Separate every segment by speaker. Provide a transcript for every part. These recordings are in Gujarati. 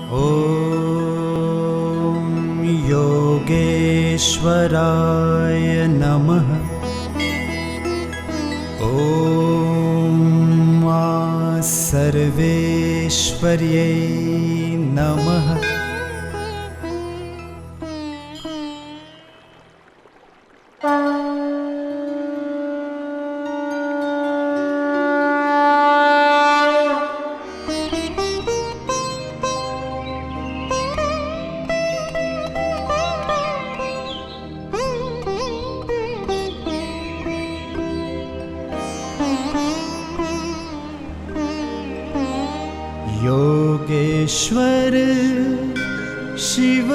Speaker 1: ॐ योगेश्वराय नमः। ॐ सर्वेश्वर्यै नमः। योगेश्वर शिव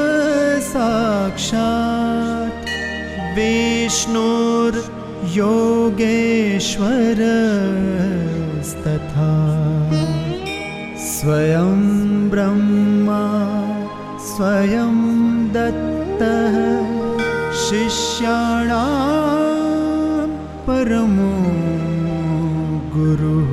Speaker 1: साक्षात् विष्णुर्योगेश्वरस्तथा स्वयं ब्रह्मा स्वयं दत्तः शिष्याणां परमो गुरुः।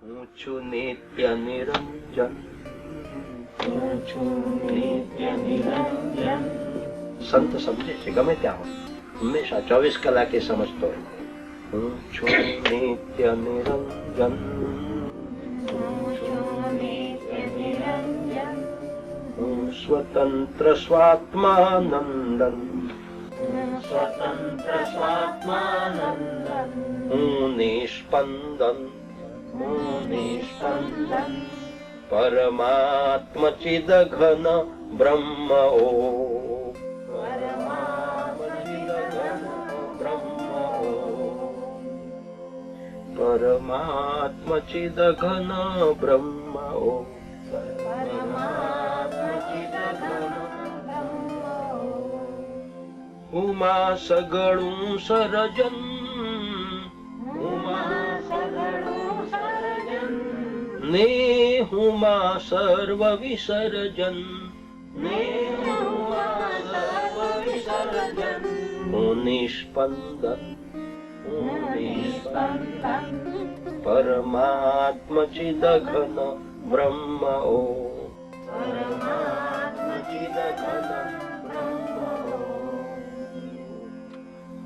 Speaker 2: હું છું નિત્ય નિરંજન, હું છું નિત્ય નિરંજન. સંત સમજે છે ગમે ત્યાં હોય, હંમેશા 24 કલાકે સમજતો હોય. હું છું નિત્ય નિરંજન, હું સ્વતંત્ર સ્વાત્માનંદન, સ્વતંત્ર સ્વાત્માનંદન, હું નિષ્પંદન, નિષ્પંદન, પરમાત્મ ચિદ ઘન બ્રહ્મ ઓમ, પરમાત્મ ચિદ ઘન બ્રહ્મ ઓમ. ઉમા સગળું સર્જન, ને હુમા સર્વ વિસર્જન, હું નિષ્પંદન, પરમાત્મ ચિદ ઘન બ્રહ્મ ઓમ,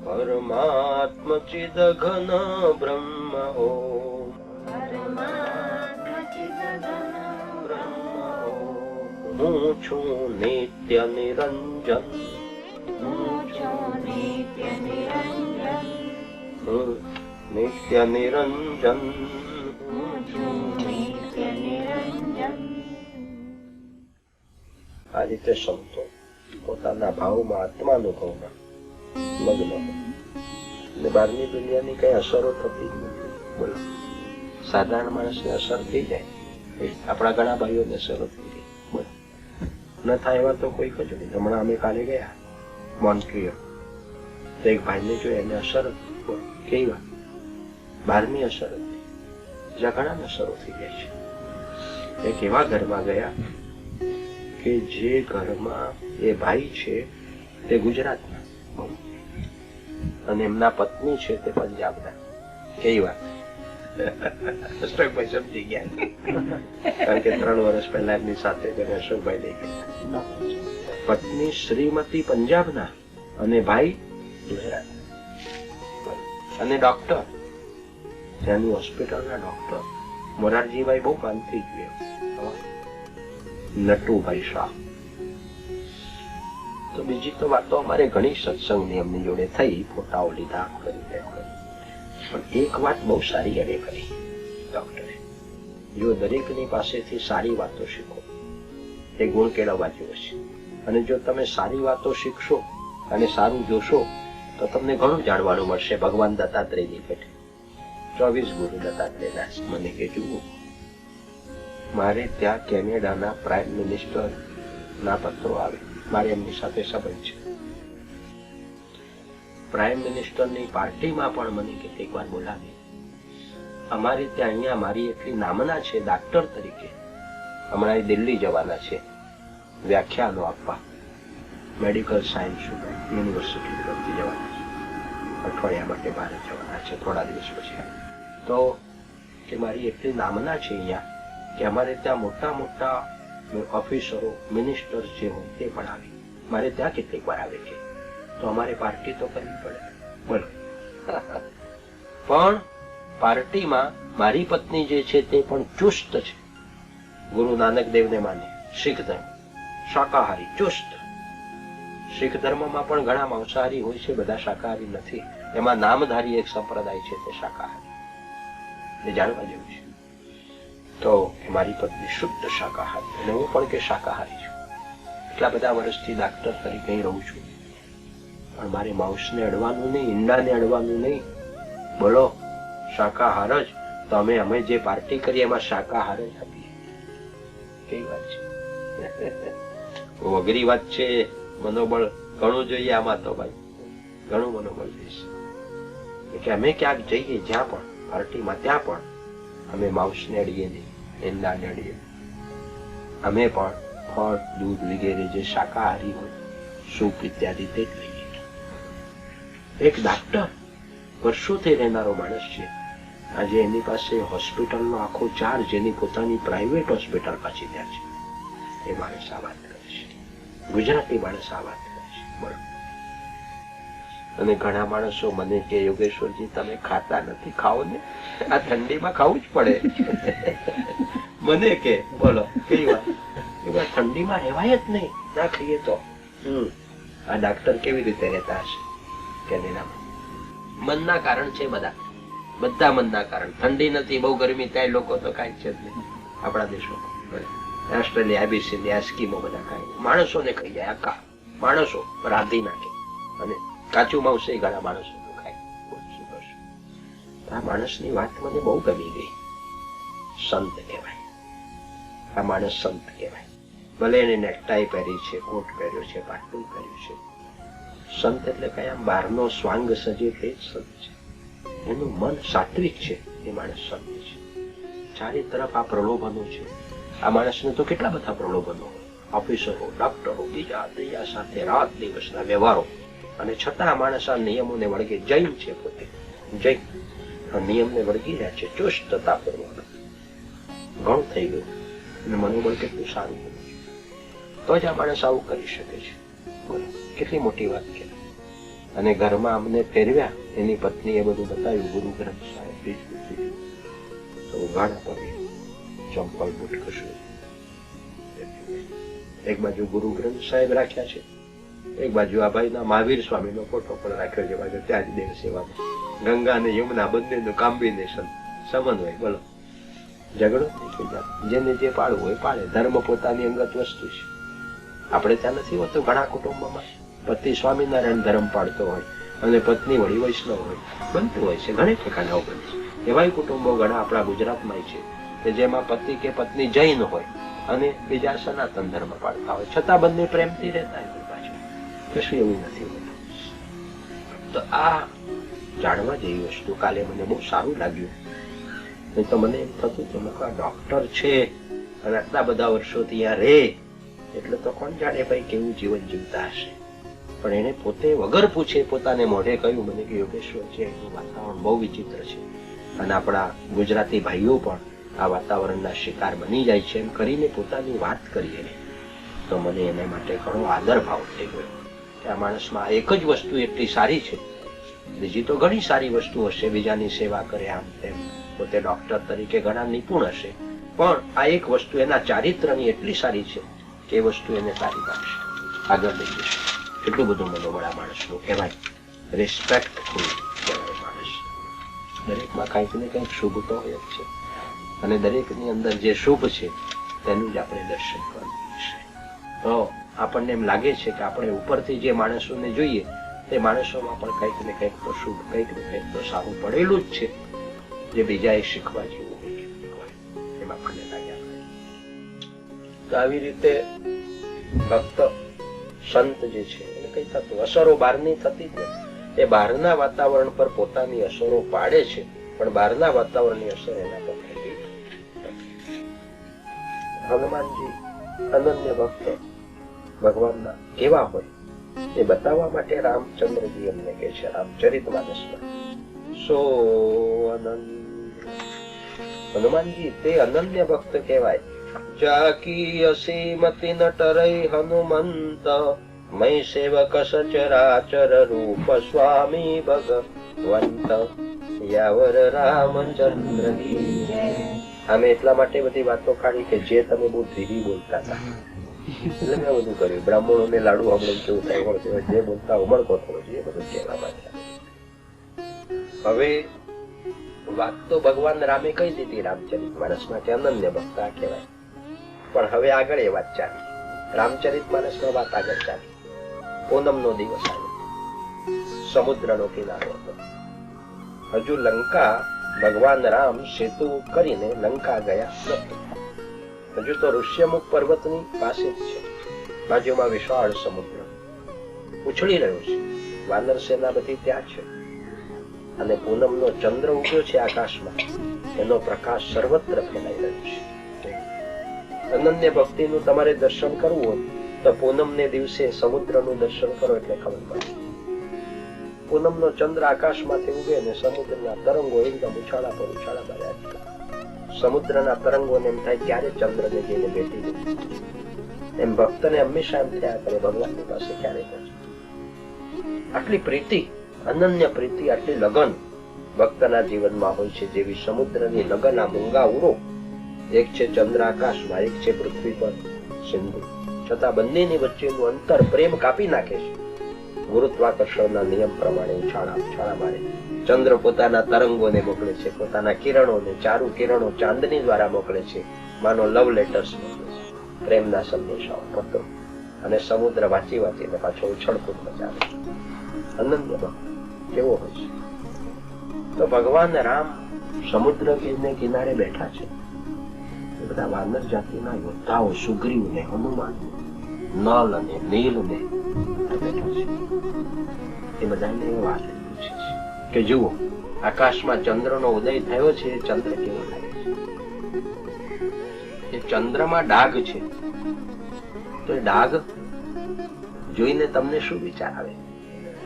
Speaker 2: પરમાત્મ ચિદ ઘન બ્રહ્મ ઓમ. હું છું નિત્ય નિરંજન, હું છું નિત્ય નિરંજન, હું નિત્ય નિરંજન, હું છું નિત્ય નિરંજન. આ રીતે સંતો પોતાના ભાવમાં આત્માનુભવમાં મગ્ન અને બહારની દુનિયાની કઈ અસરો થતી જ નથી. બોલો, સાધારણ માણસને અસર થઈ જાય, આપણા ઘણા ભાઈઓને અસરો થઈ જાય. બોલો, ન થાય એવા તો કોઈ જ નહીં. હમણાં અમે કાલે ગયા મોન્ટ્રીયલ, તો એક ભાઈને જોઈ, એને અસર હતી. કેવી વાત, બહારની અસર હતી. જ્યાં ઘણા અસરો થઈ જાય છે. એક એવા ઘરમાં ગયા કે જે ઘરમાં એ ભાઈ છે તે ગુજરાતના અને એમના પત્ની છે તે પંજાબના. કેવી વાત, અશોકભાઈ સમજી ગયા, કારણ કે 3 વર્ષ પહેલા એમની સાથે અશોકભાઈ લઈ ગયા. પત્ની શ્રીમતી પંજાબના અને ભાઈ ગુજરાત. અને ડોક્ટર, ત્યાંની હોસ્પિટલના ડોક્ટર. મોરારજીભાઈ બહુ માનથી જોઈએ. નટુભાઈ શાહ. તો બીજી તો વાતો અમારે ઘણી સત્સંગની એમની જોડે થઈ, ફોટાઓ લીધા, પણ એક વાત બહુ સારી એને કરી ડોક્ટરે. જો દરેકની પાસેથી સારી વાતો શીખો, એ ગુણ કેળવવા જેવો છે. અને જો તમે સારી વાતો શીખશો અને સારું જોશો તો તમને ઘણું જાણવાનું મળશે. ભગવાન દત્તાત્રેયની પેઠે 24 ગુરુ દત્તાત્રેયના મને કે જુઓ, મારે ત્યાં કેનેડાના પ્રાઇમ મિનિસ્ટર ના પત્રો આવે. મારે એમની સાથે સંબંધ છે. પ્રાઇમ મિનિસ્ટરની પાર્ટીમાં પણ મને કેટલીક વાર બોલાવે. અમારે ત્યાં અહીંયા મારી એટલી નામના છે ડાક્ટર તરીકે. હમણાં એ દિલ્હી જવાના છે વ્યાખ્યાનો આપવા, મેડિકલ સાયન્સ યુનિવર્સિટી તરફથી જવાના છે. અઠવાડિયા માટે ભારત જવાના છે થોડા દિવસ પછી. તો કે મારી એટલી નામના છે અહીંયા કે અમારે ત્યાં મોટા મોટા ઓફિસરો, મિનિસ્ટર જે હોય તે પણ આવે. મારે ત્યાં કેટલીક વાર આવે છે. તો અમારે પાર્ટી તો કરવી પડે. બોલો. પણ પાર્ટીમાં મારી પત્ની જે છે તે પણ ચુસ્ત છે. ગુરુ નાનક દેવને માને, શીખ ધર્મ, શાકાહારી, ચુસ્ત. શીખ ધર્મમાં પણ ઘણા માંસાહારી હોય છે, બધા શાકાહારી નથી. એમાં નામધારી એક સંપ્રદાય છે તે શાકાહારી. એ જાણવા જેવું છે. તો મારી પત્ની શુદ્ધ શાકાહારી અને હું પણ કે શાકાહારી છું. એટલા બધા વર્ષથી ડાક્ટર તરીકે અહીં રહું છું, પણ મારે માંસને અડવાનું નહીં, ઈંડાને અડવાનું નહીં. બોલો, શાકાહાર જ. તો અમે જે પાર્ટી કરીએ એમાં શાકાહાર જ આપીએ. કેવી વાત છે? અઘરી વાત છે. મનોબળ ઘણું જોઈએ આમાં તો ભાઈ, ઘણું મનોબળ જોઈએ કે અમે ક્યાંક જઈએ જ્યાં પણ પાર્ટીમાં, ત્યાં પણ અમે માંસને અડીએ નહીં, ઈંડાને અડીએ. અમે પણ ફળ, દૂધ વગેરે જે શાકાહારી હોય, સૂપ ઇત્યાદિ તે જ લઈએ. એક ડાક્ટર વર્ષોથી રહેનારો માણસ છે. આજે એની પાસે હોસ્પિટલનો આખો ચાર્જ, એની પોતાની પ્રાઇવેટ હોસ્પિટલ પાછી ત્યાં છે. એ માણસ આ વાત કરે છે. ગુજરાતી માણસ આ વાત કરે છે. બરોબર. અને ઘણા માણસો મને કે યોગેશ્વરજી તમે ખાતા નથી, ખાઓ ને. આ ઠંડીમાં ખાવું જ પડે. મને કે બોલો કેવી વાત. ઠંડીમાં રહેવાય જ નહીં, ના ખાઈએ તો. આ ડાક્ટર કેવી રીતે રહેતા હશે કેનેડામાં? મનના કારણ છે બધા, બધા મનના કારણ. ઠંડી નથી, બહુ ગરમી, ત્યાં લોકો તો કાંઈ છે જ નહીં. આપણા દેશોમાં ઓસ્ટ્રેલિયા, એબીસી, એસ્કીમો બધા ખાય. માણસોને ખાઈ જાય, આખા માણસો રાંધી નાખે. અને કાચું માંસ એ ઘણા માણસો ખાય. આ માણસની વાત મને બહુ ગમી ગઈ. સંત કહેવાય આ માણસ, સંત કહેવાય. ભલે એને નેકટાઈ પહેરી છે, કોટ પહેર્યો છે, પાટલું પહેર્યું છે. સંત એટલે કયા બહારનો સ્વાંગ સજે તે જ સંત છે. એનું મન સાત્વિક છે, એ માણસ સંત છે. ચારે તરફ આ પ્રલોભનો છે. આ માણસને તો કેટલા બધા પ્રલોભનો હોય, ઓફિસરો, ડોક્ટરો, બીજા ત્રીજા સાથે રાત દિવસના વ્યવહારો. અને છતાં આ માણસ આ નિયમોને વળગે. જૈન છે પોતે, જૈન. આ નિયમને વળગી રહ્યા છે ચુસ્તતા પૂર્વક. ઘણું થઈ ગયું અને મનોબળ કેટલું સારું બન્યું છે. તો જ આ માણસ આવું કરી શકે છે. કેટલી મોટી વાત કે. અને ઘરમાં અમને ફેરવ્યા, એની પત્નીએ બધું બતાવ્યું. ગુરુ ગ્રંથ સાહેબ તો ઉઘાડા પડી, ચંપલ બૂટ કશું. એક બાજુ ગુરુ ગ્રંથ સાહેબ રાખ્યા છે, એક બાજુ આ ભાઈના મહાવીર સ્વામીનો ફોટો પણ રાખ્યો છે. બાજુ ત્યાં જ દેવ સેવામાં ગંગા અને યમુના બંનેનું કોમ્બિનેશન, સમન્વય. બોલો, ઝઘડો નહીં થઈ જાય. જેને જે પાડવું હોય પાડે. ધર્મ પોતાની અંગત વસ્તુ છે. આપણે ત્યાં નથી હોતું. ઘણા કુટુંબોમાં પતિ સ્વામિનારાયણ ધર્મ પાડતો હોય અને પત્ની વળી વૈષ્ણવ હોય, બનતું હોય છે. ઘણી ઠેકાણાઓ બને છે. એવાય કુટુંબો ઘણા આપણા ગુજરાતમાં છે કે જેમાં પતિ કે પત્ની જૈન હોય અને બીજા સનાતન ધર્મ પાડતા હોય, છતાં બંને પ્રેમથી રહેતા હોય. પાછું કશું એવું નથી હોતું. તો આ જાણવા જેવી વસ્તુ. કાલે મને બહુ સારું લાગ્યું. નહીં તો મને એમ થતું હતું કે ડોક્ટર છે અને આટલા બધા વર્ષોથી ત્યાં રહે, એટલે તો કોણ જાણે ભાઈ કેવું જીવન જીવતા હશે. પણ એને પોતે વગર પૂછે પોતાને મોઢે કહ્યું મને કે યોગેશ્વર છે, એનું વાતાવરણ બહુ વિચિત્ર છે. અને આપણા ગુજરાતી ભાઈઓ પણ આ વાતાવરણના શિકાર બની જાય છે એમ કરીને પોતાની વાત કરી એને. તો મને એને માટે ઘણો આદર ભાવ થઈ ગયો કે આ માણસમાં એક જ વસ્તુ એટલી સારી છે. બીજી તો ઘણી સારી વસ્તુ હશે, બીજાની સેવા કરે, આમ તેમ, પોતે ડોક્ટર તરીકે ઘણા નિપુણ હશે, પણ આ એક વસ્તુ એના ચારિત્રની એટલી સારી છે કે એ વસ્તુ એને સારી લાગશે, આગળ લઈ જશે. એટલું બધું મનોબળ આ માણસનું કહેવાય, રિસ્પેક્ટફુલ કહેવાય માણસ. દરેકમાં કંઈક ને કંઈક શુભ તો હોય જ છે, અને દરેકની અંદર જે શુભ છે તેનું જ આપણે દર્શન કરવું છે. તો આપણને એમ લાગે છે કે આપણે ઉપરથી જે માણસોને જોઈએ તે માણસોમાં પણ કંઈક ને કંઈક તો શુભ, કંઈક ને કંઈક તો સારું પડેલું જ છે, જે બીજાએ શીખવા જેવું હોય એમ આપણને લાગ્યા કરે. તો આવી રીતે ભક્ત સંત જે છે એને કઈ થતું, અસરો બહારની થતી જ નથી. એ બહારના વાતાવરણ પર પોતાની અસરો પાડે છે, પણ બહારના વાતાવરણની અસર એના પર થતી નથી. હનુમાનજી અનન્ય ભક્ત ભગવાનના કેવા હોય એ બતાવવા માટે રામચંદ્રજી એમને કહે છે રામચરિતમાનસમાં, સો અનન્ય. હનુમાનજી તે અનન્ય ભક્ત કહેવાય. જાકી અસીમતિ નટરઈ હનુમંત, મય સેવક સચરાચર રૂપ સ્વામી ભગવંત, યાવર રામચંદ્ર કી જય. અમે એટલા માટે બધી વાતો કાઢી કે જે તમે બહુ ધીરી બોલતા હતા, એટલે મેં બધું કર્યું. બ્રાહ્મણોને લાડુ હમણાં કેવું થાય, જે બોલતા ઉમળકો થવો જોઈએ, એ બધું કહેવા માટે. હવે વાત તો ભગવાન રામે કહી દીધી રામચરિતમાનસમાં કે અનન્ય ભક્ત આ કહેવાય, પણ હવે આગળ એ વાત ચાલી. રામચરિતમાનસમાં વાત આગળ ચાલી. પૂનમનો દિવસ આવ્યો, સમુદ્રનો કિનારો હતો. હજુ લંકા ભગવાન રામ સેતુ કરીને લંકા ગયા નથી. હજુ તો ઋષ્યમુખ પર્વતની પાસે જ છે, બાજુમાં વિશાળ સમુદ્ર ઉછળી રહ્યો છે, વાનર સેના બધી ત્યાં છે, અને પૂનમનો ચંદ્ર ઉગ્યો છે આકાશમાં, એનો પ્રકાશ સર્વત્ર ફેલાઈ રહ્યો છે. અનન્ય ભક્તિનું તમારે દર્શન કરવું હોય તો પૂનમને દિવસે સમુદ્રનું દર્શન કરો એટલે ખબર પડે. પૂનમનો ચંદ્ર આકાશમાંથી ઉગે અને સમુદ્રના તરંગો એકદમ ઉછાળા પર ઉછાળા માર્યા છે. સમુદ્રના તરંગોને એમ થાય ક્યારે ચંદ્રને જઈને ભેટી દે, એમ ભક્તને હંમેશા એમ થયા કરે ભગવાનની પાસે ક્યારે પહોંચે. આટલી પ્રીતિ, અનન્ય પ્રીતિ, આટલી લગન ભક્તના જીવનમાં હોય છે, જેવી સમુદ્રની લગન આ મૂંગા ઉરો. એક છે ચંદ્ર આકાશમાં, એક છે પૃથ્વી પર સિંધુ, છતાં બંનેની વચ્ચેનું અંતર પ્રેમ કાપી નાખે છે. ગુરુત્વાકર્ષણના નિયમ પ્રમાણે ઉછાળા ઉછાળા મારે. ચંદ્ર પોતાના તરંગોને મોકલે છે, પોતાના કિરણોને, ચારુ કિરણો ચાંદની દ્વારા મોકલે છે, માનો લવ લેટર્સ મોકલે છે, પ્રેમના સંદેશાઓ, પત્રો, અને સમુદ્ર વાંચી વાંચીને પાછો ઉછળકૂદ મચાવે છે. અનન્ય ભક્ત કેવો હોય છે? તો ભગવાન રામ સમુદ્ર કિનારે બેઠા છે. એ બધા વાનર જાતિના યોદ્ધાઓ, સુગ્રીવ ને હનુમાન, નલ અને નીલ ને બેઠા છે. એ બધાને વાત પૂછે છે કે જુઓ, આકાશમાં ચંદ્રનો ઉદય થયો છે, એ ચંદ્ર કેવો લાગે છે? એ ચંદ્રમાં ડાઘ છે, તો એ ડાઘ જોઈને તમને શું વિચાર આવે?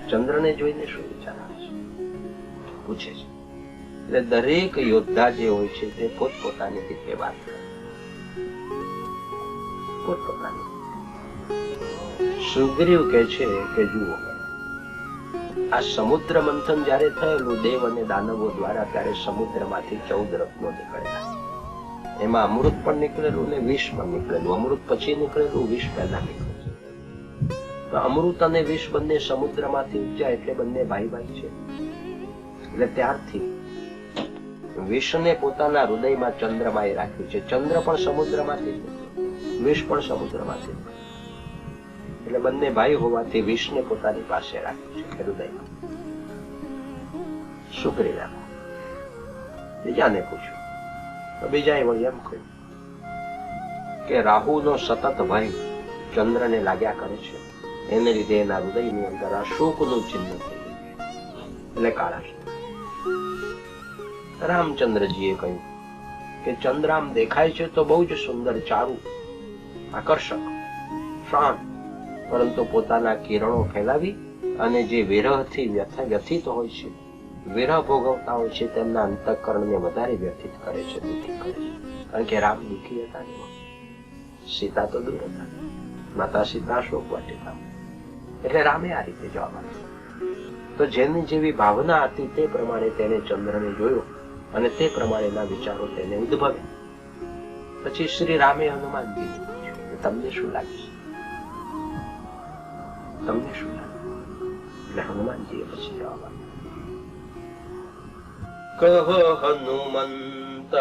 Speaker 2: ચંદ્રને જોઈને શું વિચાર આવે છે? પૂછે છે. એટલે દરેક યોદ્ધા જે હોય છે તે પોતપોતાની રીતે વાત કરે, પોતપોતાની. સુગ્રીવ કહે છે કે જુઓ, આ સમુદ્ર મંથન જયારે થયેલું દેવ અને દાનવો દ્વારા, ત્યારે સમુદ્રમાંથી 14 રત્નો નીકળેલા. એમાં અમૃત પણ નીકળેલું ને વિષ પણ નીકળેલું. અમૃત પછી નીકળેલું, વિષ પહેલા નીકળેલું. તો અમૃત અને વિષ બંને સમુદ્રમાંથી ઉપજ્યા, એટલે બંને ભાઈ ભાઈ છે. એટલે ત્યારથી વિષને પોતાના હૃદયમાં ચંદ્રમાએ રાખ્યું છે. ચંદ્ર પણ સમુદ્રમાંથી જ નીકળ્યું, વિષ પણ સમુદ્રમાંથી નીકળ્યું. એટલે બંને ભાઈ હોવાથી વિષને પોતાની પાસે રાખ્યું છે હૃદયમાં. સુગ્રીવ બીજાને પૂછ્યું તો બીજાએ વળી એમ કહ્યું કે રાહુનો સતત ભય ચંદ્રને લાગ્યા કરે છે, એને લીધે એના હૃદયની અંદર આ શોકનું ચિહ્ન થઈ ગયું, એટલે કાળા છે. રામચંદ્રજીએ કહ્યું કે ચંદ્ર આમ દેખાય છે તો બહુ જ સુંદર, ચારુ, આકર્ષક, શાંત, પરંતુ પોતાના કિરણો ફેલાવી અને જે વિરહથી વ્યથિત હોય છે, વિરહ ભોગવતા હોય છે, તેમના અંતઃકરણને વધારે વ્યથિત કરે છે, દુઃખી કરે છે. કારણ કે રામ દુઃખી હતા નહીં, સીતા તો દૂર હતા, માતા સીતા શોક વાટિકા. એટલે રામે આ રીતે જવાબ આપ્યો. તો જેની જેવી ભાવના હતી તે પ્રમાણે તેને ચંદ્રને જોયો અને તે પ્રમાણેના વિચારો તેને ઉદ્ભવે. પછી શ્રી રામે હનુમાનજીને પૂછ્યું, તમને શું લાગે છે? તમને શું લાગે? એટલે હનુમાનજીએ પછી જવાબ આપ્યો, કહ હનુમંત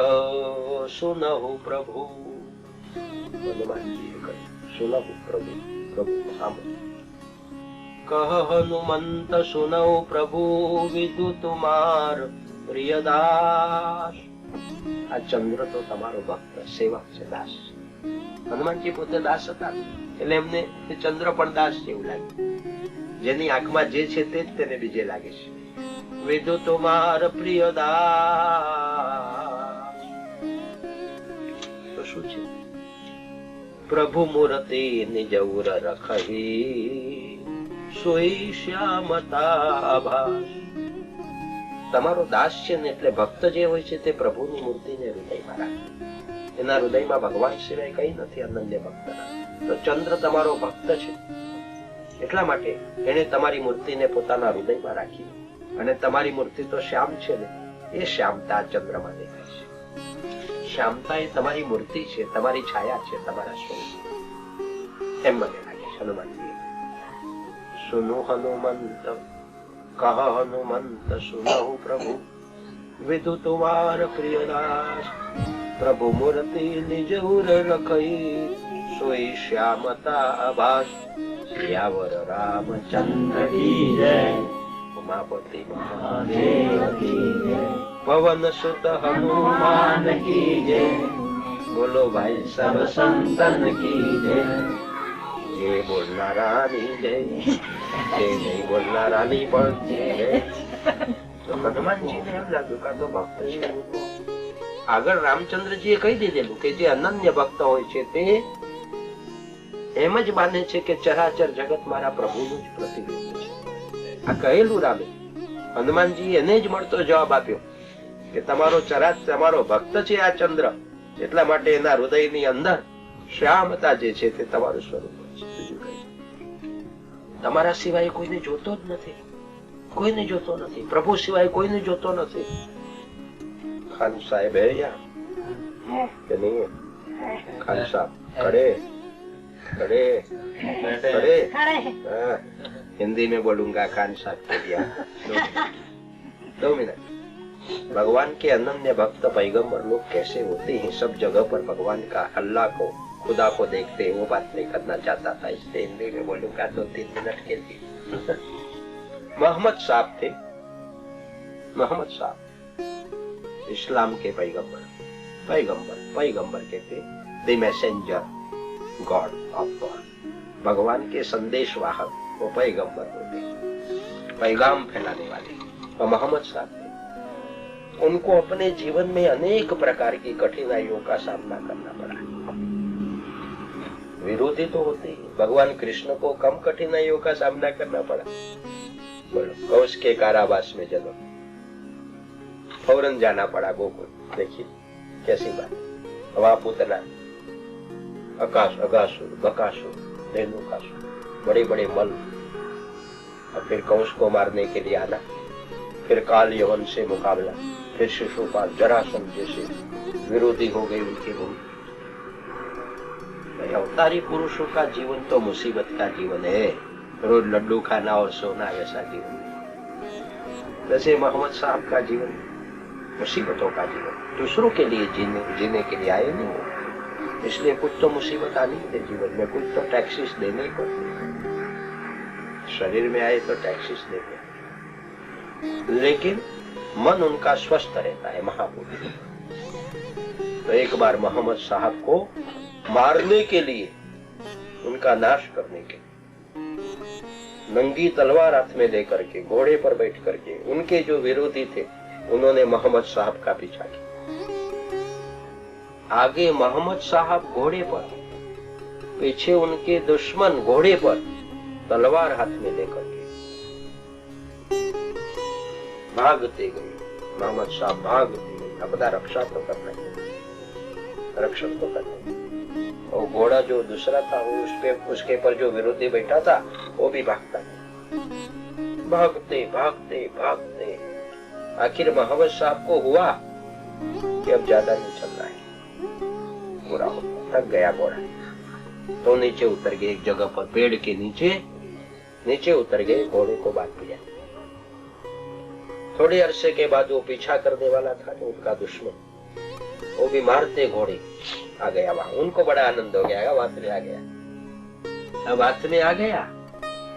Speaker 2: સુનહુ પ્રભુ. હનુમાનજીએ કહ્યું, સુનહુ પ્રભુ, પ્રભુ સાંભળો. કહ હનુમંત સુનહુ પ્રભુ વિદુ તુમાર પ્રિયદાસ. આ ચંદ્ર તો તમારો ભક્ત સેવક છે, દાસ. હનુમાનજી પોતે દાસ હતા એટલે એમને ચંદ્ર પણ દાસ જેવું લાગે. જેની આંખમાં જે છે તે જ તેને બીજે લાગે છે. વિદુ તુમાર પ્રિયદાસ તો શું છે? પ્રભુ મૂર્તિ નિજઉર રખહી સોઈ શ્યામતા ભાસ. તમારો દાસ છે ને એટલે ભક્ત જે હોય છે તે પ્રભુની મૂર્તિને હૃદયમાં રાખે. એના હૃદયમાં ભગવાન સિવાય કઈ નથી અનન્ય ભક્તના. તો ચંદ્ર તમારો ભક્ત છે એટલા માટે એને તમારી મૂર્તિને પોતાના હૃદયમાં રાખી. અને તમારી મૂર્તિ તો શ્યામ છે ને, એ શ્યામતા ચંદ્રમાં દેખાય છે. શ્યામતા એ તમારી મૂર્તિ છે, તમારી છાયા છે, તમારા સ્વરૂપ. એમ મને લાગે છે હનુમાનજી. સુનુ હનુમંત કહ હનુમંત સુનહુ પ્રભુ વિદુ તુમાર પ્રિયદાસ. પ્રભુ મૂર્તિ નિજ ઉર રખઈ સોઈ શ્યામતા આભાસ. સિયાવર રામચંદ્ર કી જય, ઉમાપતિ મહાદેવ કી જય, પવન સુત હનુમાન કી જય, બોલો ભાઈ સબ સંતન કી જય. જે બોલનારાની જય, જે નહીં બોલનારાની પણ જય. તો હનુમાનજીને એમ લાગ્યું કે તો ભક્ત છે. આગળ રામચંદ્રજીએ કહી દીધેલું કે જે અનન્ય ભક્ત હોય છે તે એમ જ માને છે કે ચરાચર જગત મારા પ્રભુનું જ પ્રતિબિંબ છે. આ કહેલું રામે. હનુમાનજી એને જ મળતો જવાબ આપ્યો કે તમારો તમારો ભક્ત છે આ ચંદ્ર, એટલા માટે એના હૃદયની અંદર શ્યામતા જે છે તે તમારું સ્વરૂપ છે. બીજું કઈ તમારા સિવાય કોઈને જોતો જ નથી, કોઈને જોતો નથી. પ્રભુ સિવાય કોઈને જોતો નથી. ખાન સાહેબ હે યા કે નહીં? ખાન સાહેબ खड़े खड़े खड़े हिंदी में बोलूंगा खान साहब के दिया 2 मिनट। भगवान के अनन्य भक्त पैगंबर लोग कैसे होते हैं, सब जगह पर भगवान का अल्लाह को खुदा को देखते हैं, वो बात नहीं करना चाहता था, इसलिए हिंदी में बोलूंगा 2-3 मिनट के लिए। मोहम्मद साहब थे, मोहम्मद साहब इस्लाम के पैगंबर, पैगंबर कहते the messenger God of God, भगवान के संदेश वाहक वो पैगंबर होते, पैगाम फैलाने वाले। और मोहम्मद साहब उनको अपने जीवन में अनेक प्रकार की कठिनाइयों का सामना करना पड़ा। विरोधी तो होते ही, भगवान कृष्ण को कम कठिनाइयों का सामना करना पड़ा। बोलो, कौश के कारावास में जन्म, फौरन जाना पड़ा गोकुल। देखिए कैसी बात। वहां पूतना, अगासुर, बकासुर, धेनुकासुर, बड़े बड़े मल, और फिर कंस को मारने के लिए आना, फिर काल यवन से मुकाबला, फिर शिशुपाल, जरासंध जैसे विरोधी हो गए उनके भूमि। अवतारी पुरुषों का जीवन तो मुसीबत का जीवन है, रोज लड्डू खाना और सोना वैसा जीवन नहीं। वैसे मोहम्मद साहब का जीवन मुसीबतों का जीवन, दूसरों के लिए जीने के लिए आए नहीं हो, इसलिए कुछ तो मुसीबत आनी है जीवन में, कुछ तो टैक्सेस देने ही पड़ते। शरीर में आए तो टैक्सेस देते, लेकिन मन उनका स्वस्थ रहता है, महापुरुष। तो एक बार मोहम्मद साहब को मारने के लिए, उनका नाश करने के लिए, नंगी तलवार हाथ में लेकर के, घोड़े पर बैठ करके, उनके जो विरोधी थे उन्होंने मोहम्मद साहब का पीछा किया। आगे मोहम्मद साहब घोड़े पर, पीछे उनके दुश्मन घोड़े पर तलवार हाथ में लेकर के भागते गए। मोहम्मद साहब भागते गए, अपना रक्षा तो करना है, रक्षण तो करना है। और घोड़ा जो दूसरा था वो उसके पर जो विरोधी बैठा था वो भी भागता गया। भागते भागते भागते आखिर मोहम्मद साहब को हुआ कि अब ज्यादा नहीं चलना है, पूरा हो गया, थक गया घोड़ा। तो नीचे उतर गए, एक जगह पर पेड़ के नीचे उतर गए, घोड़े को बांध दिया। थोड़े अरसे के बाद वो पीछा करने वाला था जो उनका दुश्मन, वो भी मारते घोड़े आ गया वहां। उनको बड़ा आनंद हो गया, अब हाथ में आ गया, अब हाथ में आ गया,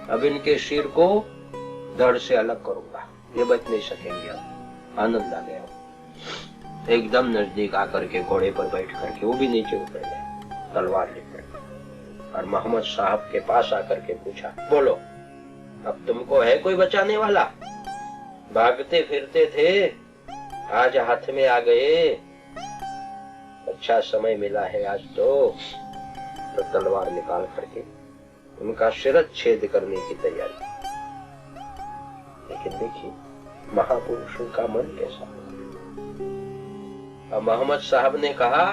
Speaker 2: अब इनके सिर को धड़ से अलग करूंगा, ये बच नहीं सकेंगे। अब आनंद आ गया, एकदम नजदीक आकर के घोड़े पर बैठ करके वो भी नीचे उतर गए, तलवार लेकर, और मोहम्मद साहब के पास आकर के पूछा, बोलो अब तुमको है कोई बचाने वाला? भागते फिरते थे, आज हाथ में आ गए, अच्छा समय मिला है आज तो तलवार निकाल करके उनका शिरच्छेद करने की तैयारी। लेकिन देखिए महापुरुषों का मन कैसा। अब मोहम्मद साहब ने कहा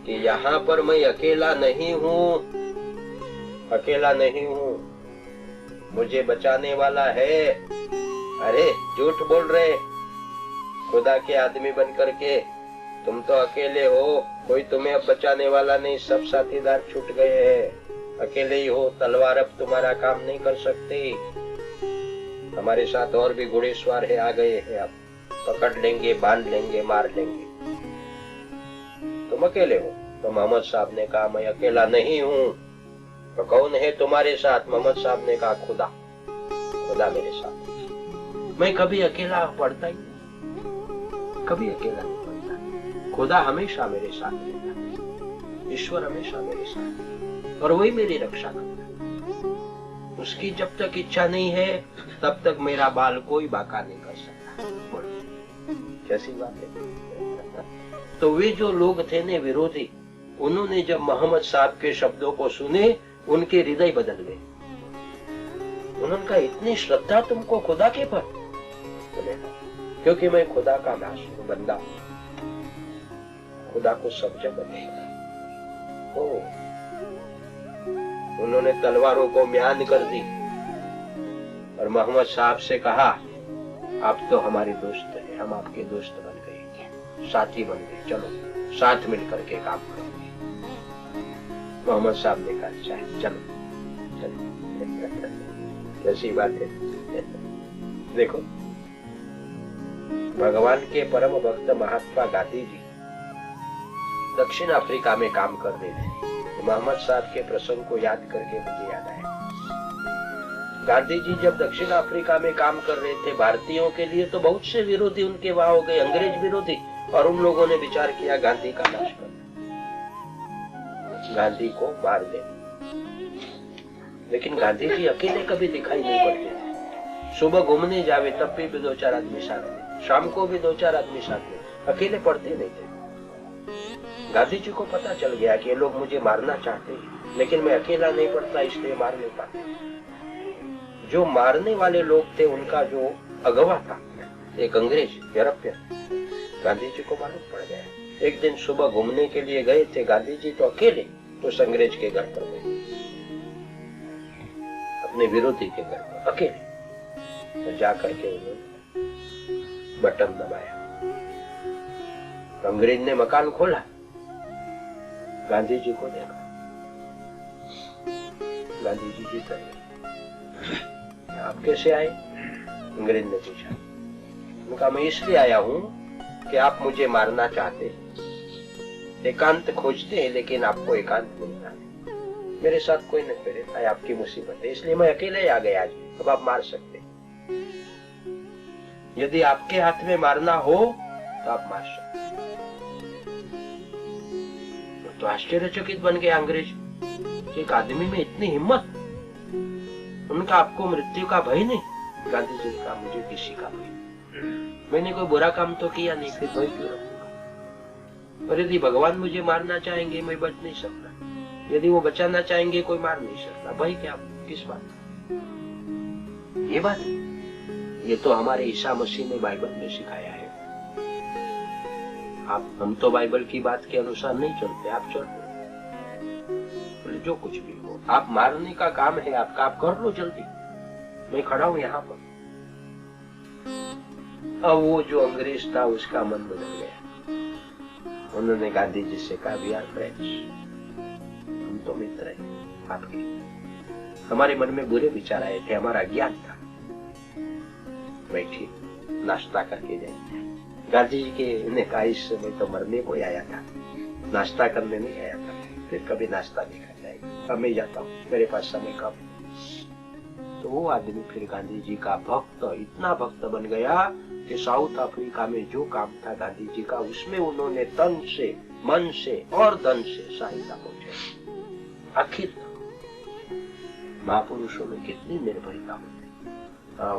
Speaker 2: कि यहाँ पर मैं अकेला नहीं हूँ, मुझे बचाने वाला है। अरे झूठ बोल रहे, खुदा के आदमी बन करके तुम तो अकेले हो, कोई तुम्हें अब बचाने वाला नहीं, सब साथीदार छूट गए हैं, अकेले ही हो, तलवार अब तुम्हारा काम नहीं कर सकती, हमारे साथ और भी घुड़सवार है, आ गए हैं, अब पकड़ लेंगे, बांध लेंगे, मार लेंगे, तुम अकेले हो। तो मोहम्मद साहब ने कहा मैं अकेला नहीं हूँ। तो कौन है तुम्हारे साथ? मोहम्मद साहब ने कहा खुदा मेरे साथ। मैं कभी अकेला पड़ता ही नहीं, कभी अकेला नहीं पड़ता, खुदा हमेशा मेरे साथ रहता है, ईश्वर हमेशा मेरे साथ, और वही मेरी रक्षा करता है। उसकी जब तक इच्छा नहीं है तब तक मेरा बाल कोई बाका नहीं कर सकता। कैसी बात है। तो वे जो लोग थे ने विरोधी, उन्होंने जब मोहम्मद साहब के शब्दों को सुने, उनके हृदय बदल गए। उन्होंने कहा इतनी श्रद्धा तुमको खुदा के पर? क्योंकि मैं खुदा का दास हूं, बंदा हूं, खुदा को सब जगह देगा। उन्होंने तलवारों को म्यान कर दी और मोहम्मद साहब से कहा आप तो हमारे दोस्त हैं, हम आपके दोस्त बन गए, साथी बन गए, चलो साथ मिलकर के काम करेंगे। मोहम्मद साहब ने कहा अच्छा चलो कैसी बात है। देखो भगवान के परम भक्त महात्मा गांधी जी दक्षिण अफ्रीका में काम कर रहे थे। मोहम्मद साहब के प्रसंग को याद करके मुझे याद आया, गांधी जी जब दक्षिण अफ्रीका में काम कर रहे थे, भारतीयों के लिए तो बहुत से विरोधी उनके वहां हो गए, अंग्रेज विरोधी, और उन लोगों ने विचार किया गांधी का नाश कर, गांधी को मार दे। लेकिन गांधी जी अकेले कभी दिखाई नहीं पड़ते थे। सुबह घूमने जावे तब भी दो चार आदमी साथ में, शाम को भी दो चार आदमी साथ में, अकेले पड़ते नहीं थे। गांधी जी को पता चल गया कि ये लोग मुझे मारना चाहते हैं, लेकिन मैं अकेला नहीं पड़ता, इसलिए मार नहीं पाते। जो मारने वाले लोग थे उनका जो अगवा था, एक अंग्रेज यूरोपियन, गांधी जी को मालूम पड़ गया। एक दिन सुबह घूमने के लिए गए थे गांधी जी, तो अकेले उस अंग्रेज के घर पर गए, अपने विरोधी के घर पर अकेले। तो जाकर के उन्होंने बटन दबाया, अंग्रेज ने मकान खोला, गांधी जी को देखा, गांधी जी भीतर गए। आप कैसे आए? अंग्रेज ने पूछा। उनका मैं इसलिए आया हूं कि आप मुझे मारना चाहते हैं, एकांत खोजते हैं, लेकिन आपको एकांत मिलता है, मेरे साथ कोई नहीं रहता है, आपकी मुसीबत है, इसलिए मैं अकेले ही आ गया आज। अब आप मार सकते हैं, यदि आपके हाथ में मारना हो तो आप मार सकते हैं। तो आश्चर्यचकित बन गया अंग्रेज, एक आदमी में इतनी हिम्मत, उनका आपको मृत्यु का भय नहीं? गांधी जी ने कहा मुझे किसी का भय, मैंने कोई बुरा काम तो किया नहीं, फिर भय क्यों रखूंगा? और यदि भगवान मुझे मारना चाहेंगे मैं बच नहीं सकता, यदि वो बचाना चाहेंगे कोई मार नहीं सकता, भय क्या, किस बात? ये बात, ये तो हमारे ईसा मसीह ने बाइबल में सिखाया है। हम तो बाइबल की बात के अनुसार नहीं चलते, आप चल रहे, जो कुछ भी हो, आप मारने का काम है आपका, आप कर लो जल्दी, मैं खड़ा हूं यहाँ पर। अब वो जो अंग्रेज था उसका मन बदल गया, उन्होंने गांधी जी से कहा, वी आर फ्रेंड्स, हम तो मित्र हैं आपके। हमारे मन में बुरे विचार आए थे, हमारा ज्ञान था। बैठिए, नाश्ता करके जाइए। गांधी जी के ने कहा, इस समय तो मरने को आया था, नाश्ता करने नहीं आया था, फिर कभी नाश्ता नहीं खा जाएगा, अब मैं जाता हूँ, मेरे पास समय कम। तो वो आदमी फिर गांधी जी का भक्त, इतना भक्त बन गया कि साउथ अफ्रीका में जो काम था गांधी जी का, उसमें उन्होंने तन से, मन से और धन से सहायता पहुंचाई। आखिर महापुरुषों में कितनी निर्भयता होती,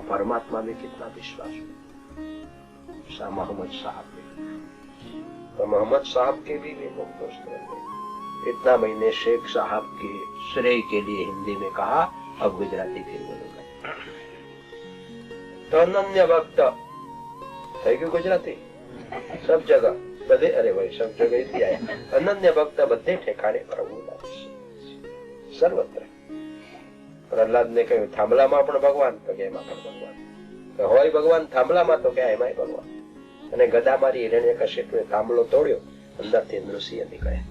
Speaker 2: परमात्मा में कितना विश्वास होता। शाह मोहम्मद साहब ने, तो मोहम्मद साहब के भी बहुत दोस्त बने। इतना मैंने शेख साहब के श्रेय के लिए हिंदी में कहा, अब गुजराती फिर बोलूंगा। तो अनन्य भक्त है कि गुजराती सब जगह बधे, अरे भाई सब जगह इसी आया, अनन्य भक्त बधे ठेकाणे प्रभुना सर्वत्र। प्रहलाद ने કહ્યું થાંભલામાં પણ ભગવાન, તો કે એમાં પણ ભગવાન, તો હોય ભગવાન થાંભલામાં, તો કે એમાંય ભગવાન। અને ગદા મારી હિરણ્યકશિપુએ થાંભલો તોડ્યો, અંદરથી નૃસિંહ નીકળ્યા।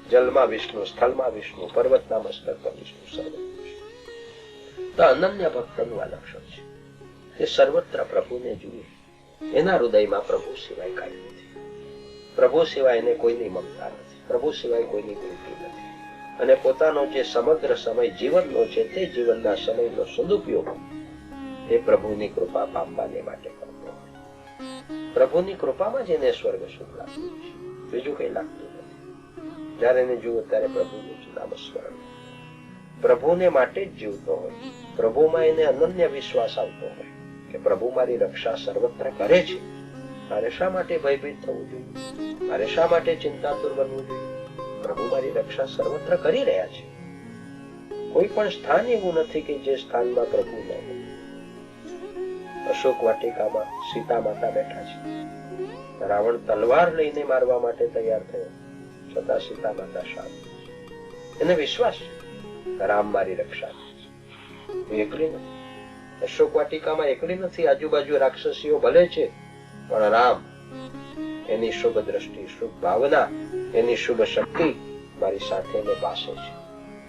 Speaker 2: જલમાં વિષ્ણુ, સ્થળમાં વિષ્ણુ, પર્વતના મસ્તક પર વિષ્ણુ, સર્વત્ર વિષ્ણુ। તો અનન્ય ભક્તનું આ લક્ષણ છે કે સર્વત્ર પ્રભુને જુએ, એના હૃદયમાં પ્રભુ સિવાય કાંઈ નથી, પ્રભુ સિવાય એને કોઈની મમતા નથી, પ્રભુ સિવાય કોઈની પ્રીતિ નથી। અને પોતાનો જે સમગ્ર સમય જીવનનો છે, તે જીવનના સમયનો સદુપયોગ એ પ્રભુની કૃપા પામવાને માટે કરતો હોય। પ્રભુની કૃપામાં જ એને સ્વર્ગ સુખ લાગતું છે, બીજું કઈ લાગતું નથી। જયારે એને જુઓ ત્યારે પ્રભુનું જ નામસ્મરણ, પ્રભુને માટે જ જીવતો હોય, પ્રભુમાં એને અનન્ય વિશ્વાસ આવતો હોય કે પ્રભુ મારી રક્ષા સર્વત્ર કરે છે, મારે શા માટે ભયભીત થવું જોઈએ, મારે શા માટે ચિંતાતુર બનવું જોઈએ? પ્રભુ મારી રક્ષા સર્વત્ર કરી રહ્યા છે। કોઈ પણ સ્થાન એવું નથી કે જે સ્થાનમાં પ્રભુ ન હોય। અશોક વાટિકામાં સીતા માતા બેઠા છે, રાવણ તલવાર લઈને મારવા માટે તૈયાર થયો, છતાં સીતા માતા શાંત, એને વિશ્વાસ રામ મારી રક્ષા, એકલી નથી। અશોક વાટિકામાં એકલી નથી, આજુબાજુ રાક્ષસીઓ ભલે છે, પણ રામ, એની શુભ દ્રષ્ટિ, શુભ ભાવના, એની શુભ શક્તિ મારી સાથે ને પાસે છે,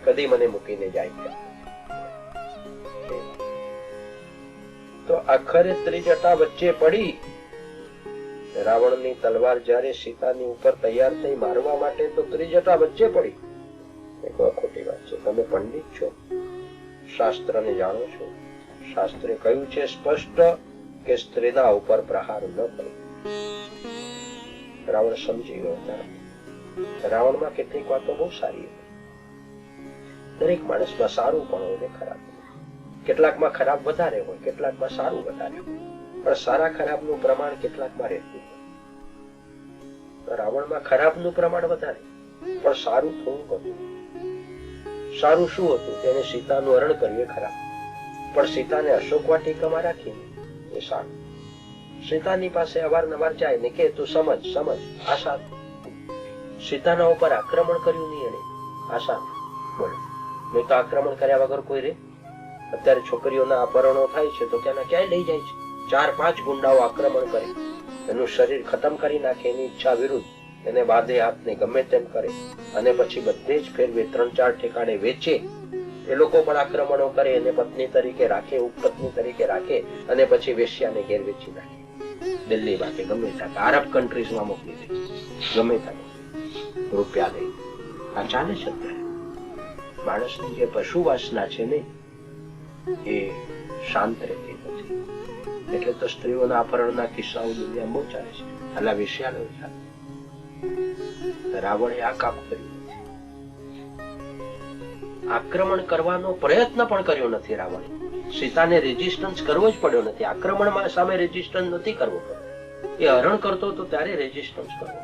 Speaker 2: કદી મને મૂકીને જાય। તો આખરે ત્રિજટા વચ્ચે પડી, રાવણની તલવાર જ્યારે સીતાની ઉપર તૈયાર થઈ મારવા માટે, તો ત્રિજટા વચ્ચે પડી। ખોટી વાત છે, તમે પંડિત છો, શાસ્ત્રને જાણો છો, શાસ્ત્રે કહ્યું છે સ્પષ્ટ કે સ્ત્રીના ઉપર પ્રહાર ન કરો। રાવણ સમજી ગયો। રાવણમાં કેટલીક વાતો બહુ સારી હતી, દરેક માણસમાં સારું પણ હોય ને ખરાબ, કેટલાકમાં ખરાબ વધારે હોય, કેટલાકમાં સારું વધારે હોય, પણ સારા ખરાબનું પ્રમાણ કેટલાકમાં રહેતું હોય। રાવણમાં ખરાબનું પ્રમાણ વધારે, પણ સારું થોડુંક હતું। સારું શું હતું? તેને સીતાનું હરણ કર્યું એ ખરાબ, પણ સીતાને અશોક વાટિકામાં રાખીને એ સારું। સીતાની પાસે અવારનવાર જાય ને કે તું સમજ સમજ, આશા। સીતાના ઉપર આક્રમણ કર્યું નહીં એને, આશા બોલો, નહીં તો આક્રમણ કર્યા વગર કોઈ રે? અત્યારે છોકરીઓના અપહરણો થાય છે તો ક્યાંના ક્યાંય લઈ જાય છે, 4-5 ગુંડાઓ આક્રમણ કરે, એનું શરીર ખતમ કરી નાખે, એની ઈચ્છા વિરુદ્ધ એને બાંધે હાથને, ગમે તેમ કરે, અને પછી બધે જ ફેરવે, 3-4 ઠેકાણે વેચે। એ લોકો પણ આક્રમણો કરે, એને પત્ની તરીકે રાખે, ઉપપત્ની તરીકે રાખે, અને પછી વેશ્યાને ઘેર વેચી નાખે, દિલ્હીમાં કે ગમે ત્યાં, અરબ કન્ટ્રીઝમાં મોકલી દે, ગમે ત્યાં રૂપિયા લઈ। આ ચાલે છે અત્યારે। માણસની જે પશુ વાસના છે ને એ શાંત રહેતી નથી, એટલે તો સ્ત્રીઓના અપહરણના કિસ્સાઓ દુનિયા બહુ ચાલે છે। અલા વેશ્યાલય ચાલે, રાવણે આ કામ કર્યું નથી, આક્રમણ કરવાનો પ્રયત્ન પણ કર્યો નથી રાવણે, સીતાને રેઝિસ્ટન્સ કરવો જ પડ્યો નથી, આક્રમણ સામે રેઝિસ્ટન્સ નથી કરવો પડ્યો, એ હરણ કરતો હતો ત્યારે રેઝિસ્ટન્સ કરવો,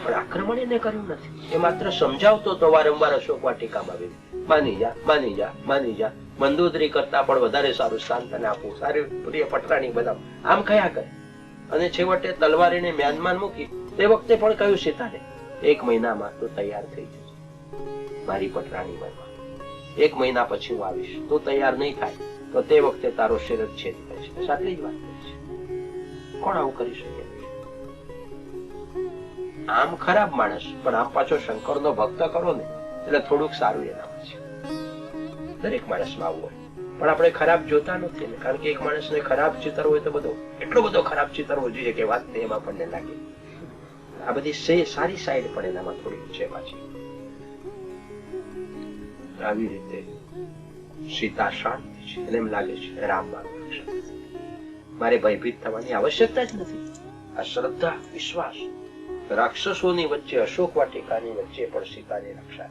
Speaker 2: પણ આક્રમણ એને કર્યું નથી, એ માત્ર સમજાવતો તો વારંવાર અશોક વાટિકામાં આવીને, માની જા માની જા માની જા, મંદોદરી કરતા પણ વધારે સારું સ્થાન તને આપું, સારી પ્રિય પટરાણી બનાવ, આમ કયા કરે। અને છેવટે તલવારીને મ્યાનમાં મૂકી, તે વખતે પણ કહ્યું સીતાને 1 મહિનામાં તો તૈયાર થઈ જશે મારી પટરાણી બનવા, 1 મહિના પછી હું આવીશ, તો તૈયાર નહીં થાય તો તે વખતે તારો શિર જ છેદ થશે। આટલી જ વાત કરી છે, કોણ આવું કરી શકે? આમ ખરાબ માણસ પણ આમ પાછો શંકરનો ભક્ત કરો ને એટલે થોડુંક સારું એનામાં છે. દરેક માણસમાં આવું હોય, પણ આપણે ખરાબ જોતા નથી ને, કારણ કે એક માણસને ખરાબ ચિત્ર હોય તો બધો એટલો બધો ખરાબ ચિત્ર હોય જોઈએ કે વાત એમ આપણને લાગે. આ બધી સારી સાઈડ પણ એનામાં થોડી છે પાછી. આવી રીતે સીતા શાંતિ છે, એને એમ લાગે છે રામ મારે ભયભીત થવાની આવશ્યકતા જ નથી. આ શ્રદ્ધા, વિશ્વાસ રાક્ષસોની વચ્ચે, અશોક વાટિકાની વચ્ચે પણ સીતાની રક્ષા,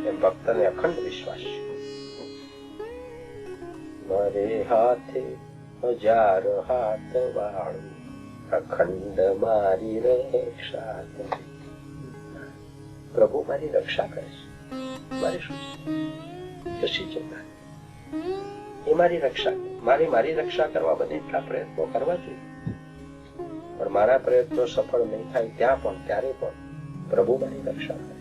Speaker 2: એમ ભક્તને અખંડ વિશ્વાસ છે. મારે હાથે 1000 હાથ વાળું, અખંડ મારી રક્ષા કરે. પ્રભુ મારી રક્ષા કરે છે. મારે શું છે? કશી ચિંતા. એ મારી રક્ષા, મારી રક્ષા કરવા બને એટલા પ્રયત્નો કરવા જોઈએ, પણ મારા પ્રયત્નો સફળ નહીં થાય ત્યાં પણ, ત્યારે પણ પ્રભુ મારી રક્ષા કરે.